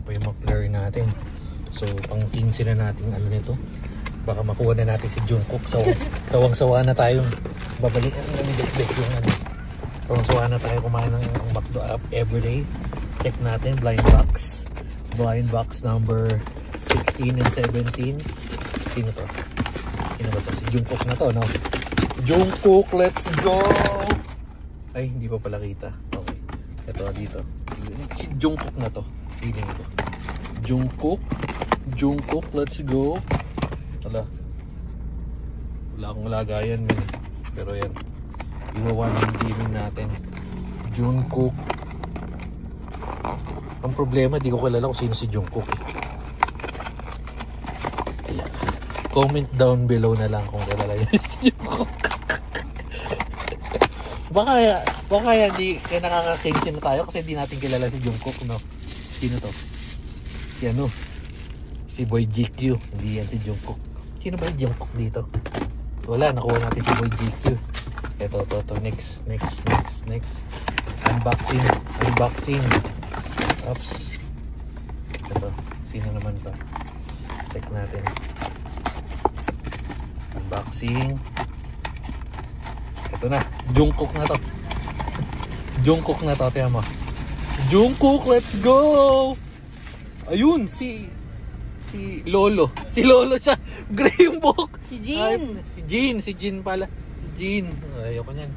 pa yung McFlurry natin. So pang 15 na natin ano nito. Baka makuha na natin si Jungkook. Sawang-sawa na tayong babalik ang nalidek yung ano. Sawang-sawa na tayo kumain ng McDo app everyday. Check natin blind box. Blind box number 16 and 17. Sino to? Sino ba to? Si Jungkook na to, no? Jungkook, let's go! Ay, hindi pa pala kita. Okay. Ito, dito. Si Jungkook na to. Feeling ko. Jungkook, let's go. Wala. Wala akong lagayan man. Pero yan. Iwawan yung gaming natin. Jungkook. Ang problema, di ko kilala kung sino si Jungkook. Ayan. Comment down below na lang kung kilala yun si Jungkook. Baka hindi kaya nakaka-cancel na tayo kasi hindi natin kilala si Jungkook, no? Sino to? Si ano? Si Boy GQ. Hindi yan si Jungkook. Sino ba yung Jungkook dito? Wala, nakuha natin si Boy GQ. Ito. Next. Unboxing. Oops. Ito. Sino naman pa? Check natin. Unboxing. Ito na. Jungkook na to. Tiyan mo. Jungkook, let's go! Ayun, si Lolo. Si Lolo siya. Gray yung buhok. Si Jin. Si Jin pala. Jin. Ayoko niyan.